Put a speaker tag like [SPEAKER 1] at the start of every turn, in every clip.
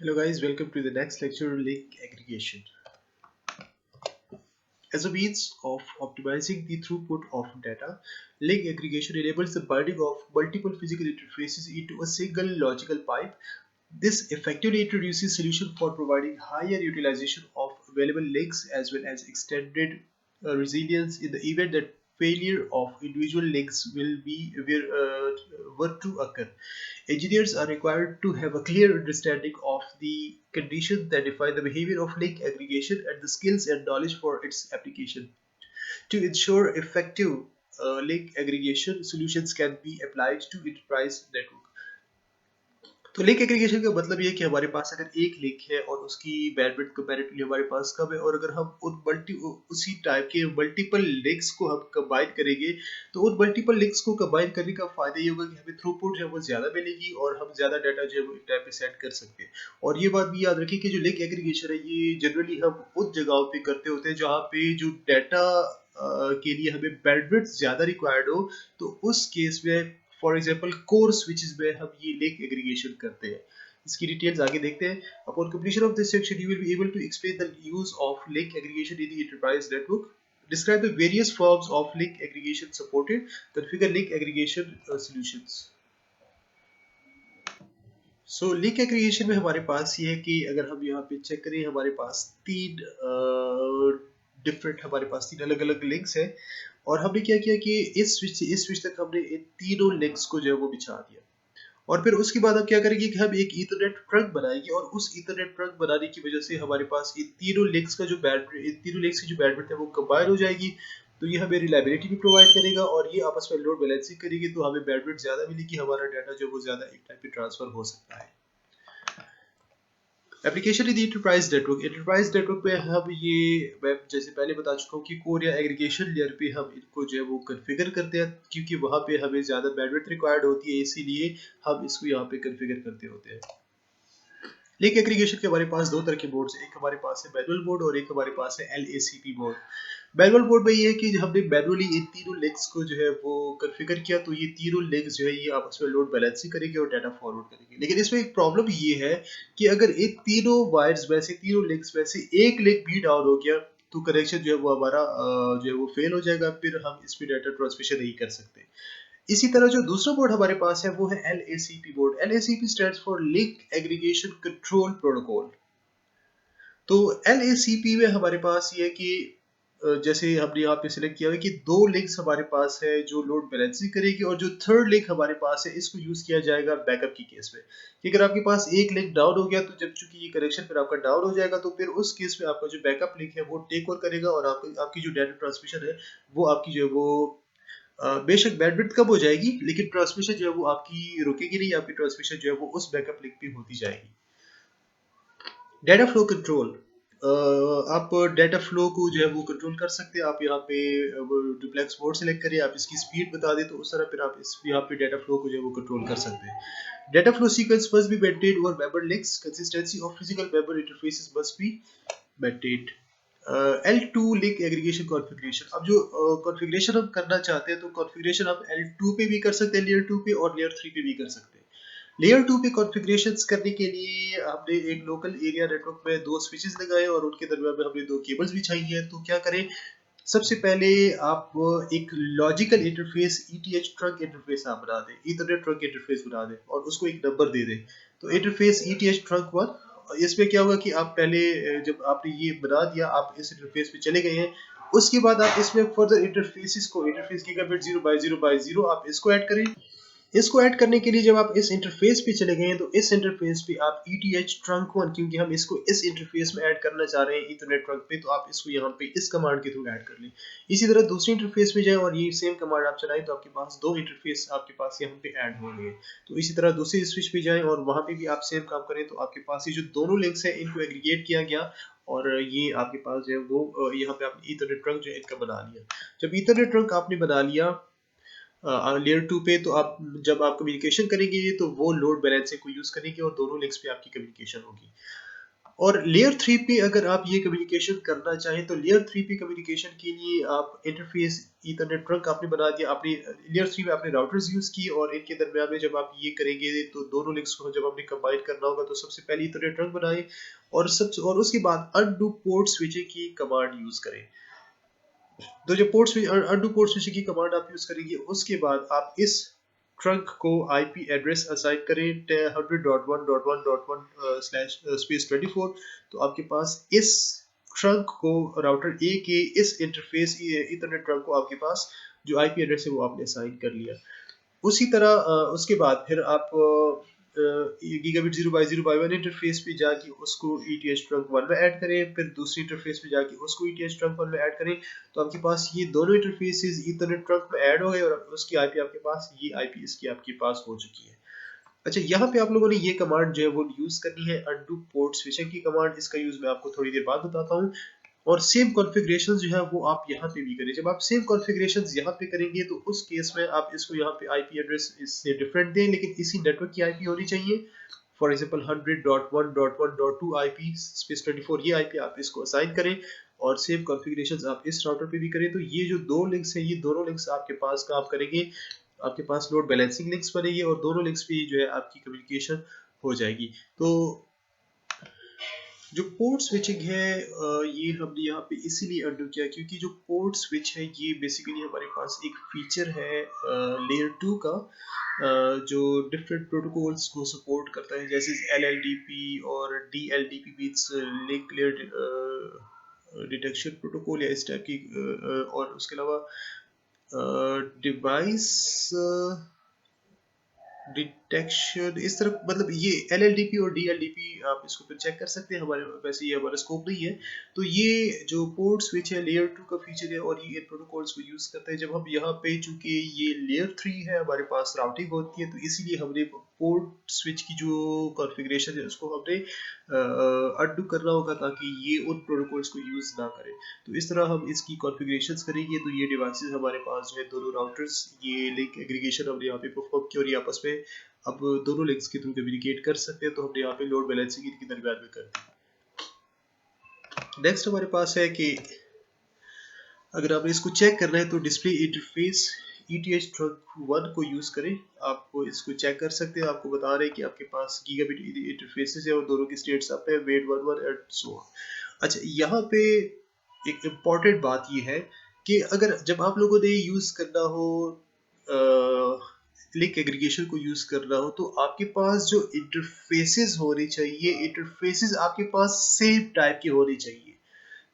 [SPEAKER 1] Hello guys, welcome to the next lecture, link aggregation. As a means of optimizing the throughput of data, link aggregation enables the binding of multiple physical interfaces into a single logical pipe. This effectively introduces solution for providing higher utilization of available links as well as extended resilience in the event that failure of individual links were to occur. Engineers are required to have a clear understanding of the conditions that define the behavior of link aggregation and the skills and knowledge for its application. To ensure effective link aggregation, solutions can be applied to enterprise network. तो link aggregation का मतलब ये है कि हमारे पास अगर एक link है और उसकी बैंडविड्थ कंपैरेटिवली हमारे पास कम है और अगर हम उसी टाइप के मल्टीपल लिंक्स को हम कंबाइन करेंगे तो उन मल्टीपल लिंक्स को कंबाइन करने का फायदा ये होगा कि हमें थ्रूपुट जो है वो ज्यादा मिलेगी और हम ज्यादा डाटा जो है वो एक टाइम पे सेट कर सकते हैं। और ये बात भी याद रखें कि जो लिंक एग्रीगेशन है ये जनरली हम उन जगहों पे करते होते हैं जहाँ पे जो डाटा के लिए हमें बैंडविड्थ ज्यादा रिक्वायर्ड हो, तो उस केस में फॉर एग्जांपल कोर स्विचेस में हम ये लिंक एग्रीगेशन करते हैं। इसकी डिटेल्स आगे देखते हैं। Upon completion of this section you will be able to explain the use of link aggregation in the enterprise network, describe the various forms of link aggregation supported, configure link aggregation solutions. So link aggregation में हमारे पास ये है कि अगर हम यहाँ पे check करें हमारे पास तीन अलग अलग लिंक्स हैं और हमने क्या किया कि इस स्विच से इस स्विच तक हमने इन तीनों लिंक्स को जो है वो बिछा दिया। और फिर उसके बाद हम क्या करेंगे कि हम एक ईथरनेट ट्रंक बनाएंगे और उस ईथरनेट ट्रंक बनाने की वजह से हमारे पास इन तीनों लिंक्स की जो बैंडविड्थ है वो कंबाइन हो जाएगी। तो ये हमें रिलायबिलिटी भी प्रोवाइड करेगा और ये आपस में लोड बैलेंसिंग करेगी, तो हमें बैंडविड्थ ज्यादा मिलेगी, हमारा डाटा जो वो ज्यादा एक टाइम पे ट्रांसफर हो सकता है। एप्लीकेशन इन एंटरप्राइज नेटवर्क पे हम ये मैं जैसे पहले बता चुका हूँ कि कोर या एग्रीगेशन लेयर पे हम इनको जो है वो कॉन्फ़िगर करते हैं क्योंकि वहाँ पे हमें ज़्यादा बैंडविड्थ रिक्वायर्ड होती है, इसीलिए हम इसको यहाँ पे कॉन्फ़िगर करते होते हैं। लिंक एग्रीगेशन के हमारे पास दो तरह के बोर्ड्स हैं, एक हमारे पास है मैनुअल बोर्ड और एक हमारे पास है LACP बोर्ड। मैनुअल बोर्ड में ये है कि हमने मैनुअली इन तीनों लिंक्स को जो है वो कॉन्फ़िगर किया, तो ये तीनों लिंक्स जो है ये आपस में लोड बैलेंसिंग करेंगे और डाटा फॉरवर्ड करेंगे। लेकिन इसमें एक प्रॉब्लम ये है कि अगर इन तीनों वायर्स में से तीनों लिंक्स में से एक लिंक भी डाउन हो गया तो कनेक्शन जो है वो हमारा जो है वो फेल हो जाएगा, फिर हम इस पे डाटा ट्रांसमिशन नहीं कर सकते। इसी तरह जो दूसरा बोर्ड हमारे पास है वो है LACP board. LACP stands for link aggregation control protocol. तो LACP में हमारे पास ये है कि जैसे हमने यहाँ पे सिलेक्ट किया है कि दो लिंक्स हमारे पास है जो लोड बैलेंसिंग करेगी और जो थर्ड लिंक हमारे पास है इसको यूज किया जाएगा बैकअप की केस में कि अगर आपके पास एक लिंक डाउन हो गया तो जब चूंकि ये कनेक्शन फिर आपका डाउन हो जाएगा तो फिर उस केस में आपका जो बैकअप लिंक है वो टेक ओवर करेगा और आपकी जो डाटा ट्रांसमिशन है वो आपकी जो है वो बेशक बैंडविड्थ कम हो जाएगी लेकिन ट्रांसमिशन जो है वो आपकी रुकेगी नहीं, आपकी ट्रांसमिशन जो है वो उस बैकअप लिंक पे होती जाएगी। डाटा फ्लो कंट्रोल, आप डाटा फ्लो को जो है वो कंट्रोल कर सकते हैं। आप यहाँ पे डुप्लेक्स मोड सेलेक्ट करिए, आप इसकी स्पीड बता दें तो उस तरह फिर आप इस यहाँ पे डाटा फ्लो को जो है वो कंट्रोल कर सकते हैं। Data flow sequence must be maintained over member links, consistency of physical member interfaces must be maintained. L2 link aggregation configuration, अब जो कॉन्फ़िगरेशन हम करना चाहते हैं तो कॉन्फ़िगरेशन हम L2 पे भी कर सकते हैं, लेयर 2 पे और लेयर 3 पे भी कर सकते हैं। लेयर 2 पे कॉन्फ़िगरेशंस करने के लिए हमने एक लोकल एरिया नेटवर्क में दो स्विचेस लगाए और उनके दरमियान में हमने दो केबल्स बिछाई हैं। तो क्या करें, सबसे पहले आप एक logical interface ETH trunk interface आप बना दें, ईथरनेट ट्रंक इंटरफेस बना दें और उसको एक नंबर दे दें। तो इंटरफेस ETH ट्रंक 1, इसमें क्या होगा कि आप पहले जब आपने ये बना दिया आप इस इंटरफेस पे चले गए हैं, उसके बाद आप इसमें फर्दर इंटरफेसेस को इंटरफेस गीगाबिट 0 बाय 0 आप इसको ऐड करें। इसको ऐड करने के लिए जब आप इस इंटरफेस पे चले गए हैं तो इस इंटरफेस पे आप ETH ट्रंक 1, क्योंकि हम इसको इस इंटरफेस में ऐड करना चाह रहे हैं इथरनेट ट्रंक पे, तो आप इसको यहाँ पे इस कमांड के थ्रू ऐड कर लें। इसी तरह दूसरी इंटरफेस पे जाएं और ये सेम कमांड आप चलाएं तो आपके पास दो इंटरफेस आपके पास यहाँ पे ऐड होंगे। तो इसी तरह दूसरी स्विच पे जाएं और वहां पे भी आप सेम काम करें तो आपके पास ये जो दोनों लिंक्स हैं इनको एग्रीगेट किया गया और ये आपके पास जो है वो यहाँ पे आपने ईथरनेट ट्रंक जो है इनका बना लिया। जब ईथरनेट ट्रंक आपने बना लिया लेयर 2 पे, तो आप जब आप कम्युनिकेशन करेंगे तो वो लोड बैलेंसिंग को यूज करेंगे और दोनों लिंक्स पे आपकी कम्युनिकेशन होगी। और लेयर 3 पे अगर आप ये कम्युनिकेशन करना चाहें तो लेयर 3 पे कम्युनिकेशन के लिए आप इंटरफेस ईथरनेट ट्रंक आपने बना दिया, आपने लेयर 3 में आपने राउटर्स यूज किए और इनके दरमियान में जब आप ये करेंगे तो दोनों लिंक्स को जब आपने कंबाइन करना होगा तो सबसे पहले ईथरनेट ट्रंक बनाएं और उसके बाद अनडू पोर्ट स्विचिंग की कमांड यूज करें। तो जब अनडू पोर्ट स्विचिंग की कमांड आप यूज करेंगे उसके बाद आप इस ट्रंक को आईपी एड्रेस असाइन करें 100.1.1.1//24। तो आपके पास इस ट्रंक को राउटर ए के इस इंटरफेस ईथरनेट ट्रंक को आपके पास जो आईपी एड्रेस है वो आपने असाइन कर लिया। उसी तरह उसके बाद फिर आप गीगाबिट 0x0x1 इंटरफेस पे जाके उसको ETH ट्रंक 1 में ऐड करें, फिर दूसरी इंटरफेस पे जाके उसको ETH ट्रंक 1 में ऐड करें। तो आपके पास ये दोनों इंटरफेसेस ईथरनेट ट्रंक में ऐड हो गए और उसकी आईपी आपके पास, ये आईपी इसकी आपके पास हो चुकी है। अच्छा, यहाँ पे आप लोगों ने ये कमांड जो है वो यूज करनी है, अनडू पोर्ट स्विचिंग की कमांड। इसका यूज मैं आपको थोड़ी देर बाद बताता हूँ। और सेम कॉन्फ़िगरेशन जो है वो आप यहाँ पे भी करें। जब आप सेम कॉन्फ़िगरेशन यहाँ पे करेंगे तो उस केस में आप इसको यहाँ पे आईपी एड्रेस इससे डिफरेंट दें, लेकिन इसी नेटवर्क की आईपी होनी चाहिए। फॉर एग्जांपल 100.1.1.2 आईपी स्पेस 24 ये आईपी आप इसको असाइन करें और सेम कॉन्फ़िगरेशंस आप इस राउटर पे भी करें। तो ये जो दो लिंक्स हैं, ये दोनों लिंक्स आपके पास काम करेंगे, आपके पास लोड बैलेंसिंग लिंक्स बनेंगे और दोनों लिंक्स पे जो है आपकी कम्युनिकेशन हो जाएगी। तो जो पोर्ट स्विचिंग है ये हमने यहाँ पे इसीलिए अनडू किया क्योंकि जो पोर्ट स्विच है ये बेसिकली हमारे पास एक फीचर है लेयर 2 का जो डिफरेंट प्रोटोकॉल्स को सपोर्ट करता है, जैसे LLDP और DLDP means link layer detection protocol या इस टाइप की और उसके अलावा डिवाइस डिटेक्शन, इस तरह, मतलब ये LLDP और DLDP आप इसको फिर चेक कर सकते हैं। हमारे वैसे ये हमारा स्कोप नहीं है। तो ये जो पोर्ट स्विच है लेयर 2 का फीचर है और ये इन प्रोटोकॉल्स को यूज करता है। जब हम यहाँ पे चूंकि ये लेयर 3 है, हमारे पास राउटिंग होती है, तो इसीलिए हमने पोर्ट स्विच की जो कॉन्फ़िगरेशन है उसको हमने अनडू करना होगा ताकि ये उन प्रोटोकॉल्स को यूज ना करें। तो इस तरह हम इसकी कॉन्फ़िगरेशंस करेंगे तो ये डिवाइसेस हमारे पास जो है दोनों राउटर्स ये लिंक एग्रीगेशन हमने यहाँ पे परफॉर्म किया और ये आपस में अब दोनों लिंक्स के थ्रू कम्युनिकेट कर सकते हैं। तो हमने यहाँ पे लोड बैलेंसिंग इनके दरमियान में कर दी। नेक्स्ट हमारे पास है कि अगर आपने इसको चेक करना है तो डिस्प्ले इंटरफेस ETH ट्रंक 1 को यूज करें। आपको इसको चेक कर सकते हैं, आपको बता रहे हैं कि आपके पास गीगाबिट इंटरफेसेस है और दोनों की स्टेट्स आप है वेट 11 एंड सो ऑन। अच्छा, यहाँ पे एक इम्पॉर्टेंट बात ये है कि अगर जब आप लोगों ने यूज करना हो लिंक एग्रीगेशन को यूज करना हो तो आपके पास जो इंटरफेसेस होने चाहिए, इंटरफेसेस आपके पास सेम टाइप के होने चाहिए।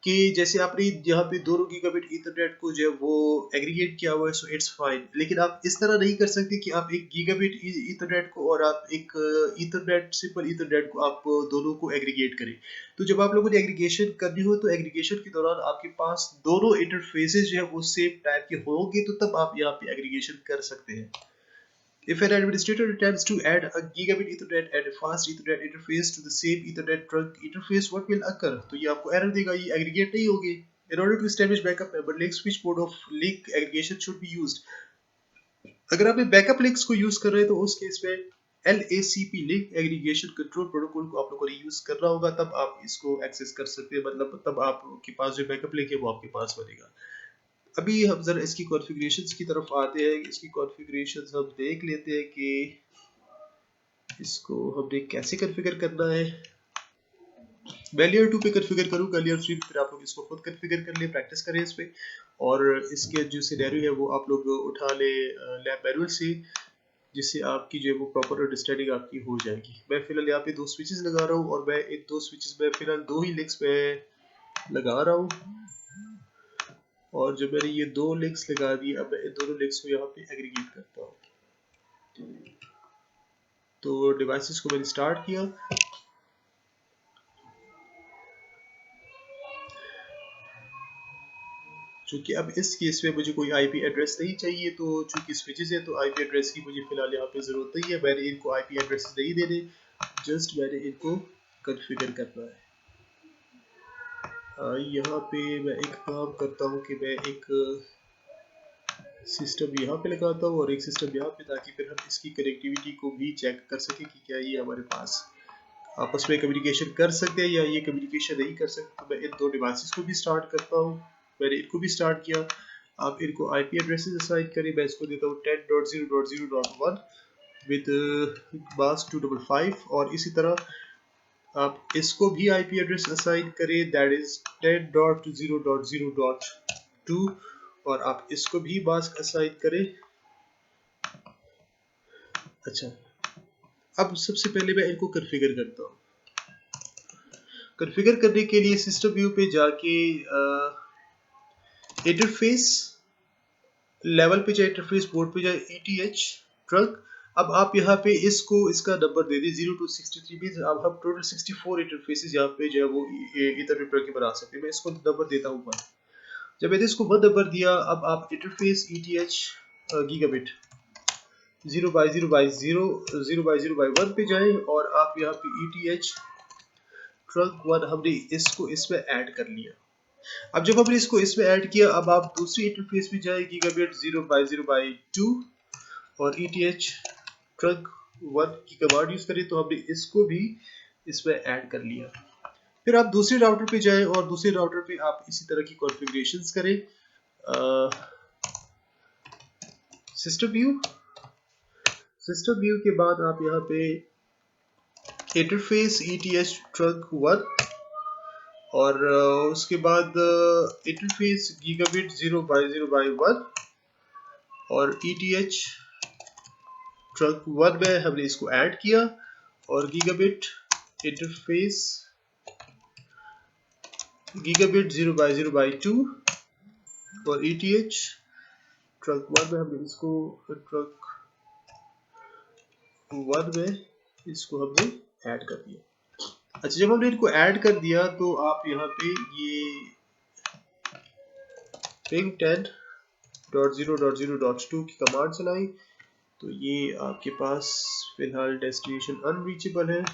[SPEAKER 1] कि जैसे आपने यहाँ पे दोनों गीगाबिट ईथरनेट को जो है वो एग्रीगेट किया हुआ है, सो इट्स फाइन। लेकिन आप इस तरह नहीं कर सकते कि आप एक गीगाबिट ईथरनेट को और आप एक ईथरनेट सिंपल ईथरनेट को आप दोनों को एग्रीगेट करें। तो जब आप लोगों ने एग्रीगेशन करनी हो तो एग्रीगेशन के दौरान आपके पास दोनों इंटरफेसेस जो है वो सेम टाइप के होंगे, तो तब आप यहाँ पे एग्रीगेशन कर सकते हैं। If an administrator attempts to add a gigabit Ethernet and a fast Ethernet interface to the same Ethernet trunk interface, what will occur? तो ये आपको error देगा, ये aggregate नहीं होगी। In order to establish backup member link, switch mode of link aggregation should be used. अगर आप backup links को यूज कर रहे हैं तो उस केस में LACP link aggregation control protocol को आप लोगों ने यूज करना होगा, तब आप इसको एक्सेस कर सकते हैं। मतलब तब आपके पास जो बैकअप लिंक है वो आपके पास बनेगा। अभी हम जरा इसकी कॉन्फ़िगरेशंस की तरफ आते हैं। इसकी कॉन्फ़िगरेशंस हम देख लेते हैं कि इसको हमने कैसे कॉन्फ़िगर करना है। मैं लेयर 2 पे कॉन्फ़िगर करूंगा, लेयर 3 पे फिर आप लोग इसको खुद कॉन्फ़िगर कर ले, प्रैक्टिस करें इस पे। और इसके जो सिनेरियो है वो आप लोग उठा ले लैब मैनुअल से, जिससे आपकी जो है वो प्रॉपर अंडरस्टैंडिंग आपकी हो जाएगी। मैं फिलहाल यहाँ पे दो स्विचेस लगा रहा हूँ और मैं इन दो स्विचेस में फिलहाल दो ही लिंक्स पे लगा रहा हूँ। और जब मैंने ये दो लिंक्स लगा दिए, अब मैं इन दोनों लिंक्स को यहाँ पे एग्रीगेट करता हूँ। तो डिवाइसेस को मैंने स्टार्ट किया। चूंकि अब इस केस में मुझे कोई आईपी एड्रेस नहीं चाहिए, तो चूंकि स्विचेस है तो आईपी एड्रेस की मुझे फिलहाल यहाँ पे जरूरत नहीं है। मैंने इनको आईपी एड्रेस नहीं देने, जस्ट मैंने इनको कॉन्फ़िगर करना है। यहाँ पे मैं एक काम करता हूँ कि मैं एक सिस्टम यहाँ पे लगाता हूँ और एक सिस्टम यहाँ पे, ताकि फिर हम इसकी कनेक्टिविटी को भी चेक कर सके कि क्या ये हमारे पास आपस में कम्युनिकेशन कर सकते हैं या ये कम्युनिकेशन नहीं कर सकते। तो मैं इन दो डिवाइसेस को भी स्टार्ट करता हूँ। मैंने इनको भी स्टार्ट किया। आप इनको आईपी एड्रेसेस असाइन करें। मैं इसको देता हूँ 10.0.0.1 विद मास्क 255 और इसी तरह आप इसको भी आईपी एड्रेस असाइन करें, दैट इज 10.0.0.2 और आप इसको भी मास्क असाइन करें। अच्छा, अब सबसे पहले मैं इनको कॉन्फ़िगर करता हूँ। कॉन्फ़िगर करने के लिए सिस्टम व्यू पे जाके इंटरफेस लेवल पे जाए, इंटरफेस बोर्ड पे जाए, ETH ट्रक। अब आप यहाँ पे इसको इसका number they the 0 to 63 means अब हम टोटल 64 इंटरफेसेस यहाँ पे जो है वो इथरनेट ट्रक के बना सकते हैं। मैं इसको नंबर देता हूँ 1। जब मैंने इसको 1 नंबर दिया, अब आप इंटरफेस ETH गीगाबिट 0/0/0 पे जाए और आप यहाँ पे ETH ट्रक 1 हमने इसको इसमें ऐड कर लिया। अब जब हमने इसको इसमें ऐड किया, अब आप दूसरी इंटरफेस पे जाए गीगाबिट 0/0/2 और ETH ट्रक 1 की कमांड यूज करें, तो हमने इसको भी इसमें ऐड कर लिया। फिर आप दूसरे राउटर पे जाएं और दूसरे राउटर पे आप इसी तरह की कॉन्फ़िगरेशंस करें। सिस्टम व्यू के बाद आप यहाँ पे इंटरफेस ETH ट्रक 1 और उसके बाद इंटरफेस गीगाबिट 0/0/1 और ETH ट्रक 1 में हमने इसको ऐड किया और गीगाबिट इंटरफेस गीगाबिट 0/0/2 और ETH ट्रक 1 में हमने इसको ट्रक 1 में इसको हमने ऐड कर दिया। अच्छा, जब हमने इनको ऐड कर दिया तो आप यहाँ पे ये ping 10.0.0.2 की कमांड चलाई, तो ये आपके पास फिलहाल डेस्टिनेशन अनरीचेबल है।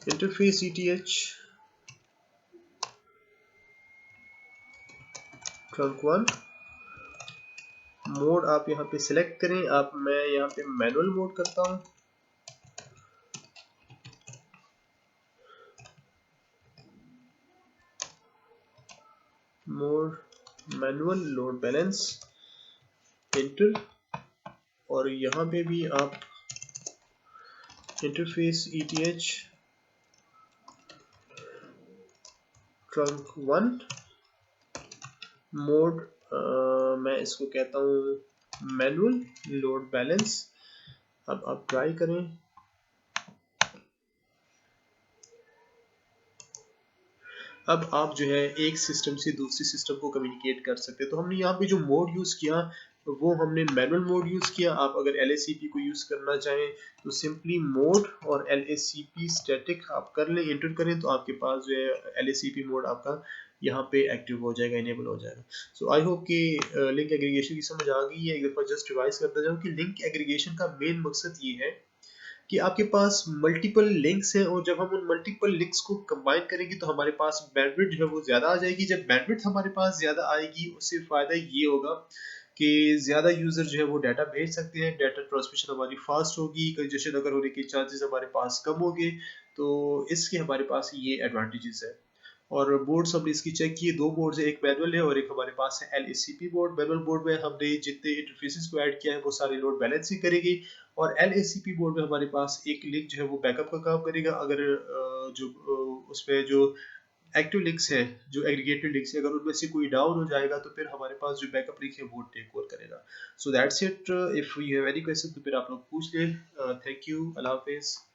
[SPEAKER 1] इंटरफेस ETH ट्रंक 1 मोड आप यहाँ पे सिलेक्ट करें। मैं यहाँ पे मैनुअल मोड करता हूँ। Mode manual load balance inter और यहाँ पे भी आप इंटरफेस ETH ट्रंक 1 मोड मैं इसको कहता हूँ मैनुअल लोड बैलेंस। अब आप ट्राई करें। अब आप जो है एक सिस्टम से दूसरी सिस्टम को कम्युनिकेट कर सकते हैं। तो हमने यहाँ पे जो मोड यूज़ किया वो हमने मैनुअल मोड यूज़ किया। आप अगर LACP को यूज़ करना चाहें तो सिंपली मोड और LACP स्टैटिक आप कर लें, एंटर करें, तो आपके पास जो है LACP मोड आपका यहाँ पे एक्टिव हो जाएगा, इनेबल हो जाएगा। सो आई होप कि लिंक एग्रीगेशन की समझ आ गई है। एक दफ़ा जस्ट रिवाइज करता जाऊँ कि लिंक एग्रीगेशन का मेन मकसद ये है कि आपके पास मल्टीपल लिंक्स हैं और जब हम उन मल्टीपल लिंक्स को कंबाइन करेंगे तो हमारे पास बैंडविड्थ जो है वो ज़्यादा आ जाएगी। जब बैंडविड्थ हमारे पास ज़्यादा आएगी उससे फ़ायदा ये होगा कि ज़्यादा यूज़र जो है वो डाटा भेज सकते हैं, डाटा ट्रांसमिशन हमारी फास्ट होगी, कंजेशन अगर होने के चांसेस हमारे पास कम होंगे। तो इसके हमारे पास ये एडवांटेजेस है। और बोर्ड्स हमने इसकी चेक किए, 2 बोर्ड्स है, एक मैनुअल है और एक हमारे पास है LACP बोर्ड। मैनुअल बोर्ड में हमने जितने इंटरफेसेस को ऐड किया है वो सारे लोड बैलेंस ही करेगी और LACP बोर्ड में हमारे पास एक लिंक जो है वो बैकअप का काम करेगा। अगर उसमें जो एक्टिव लिंक्स है, जो एग्रीगेटेड लिंक्स है, अगर उनमें से कोई डाउन हो जाएगा तो फिर हमारे पास जो बैकअप लिंक है वो टेक ओवर करेगा। So that's it. If you have any question तो फिर आप लोग पूछ लें। थैंक यू, अल्लाह हाफिज़।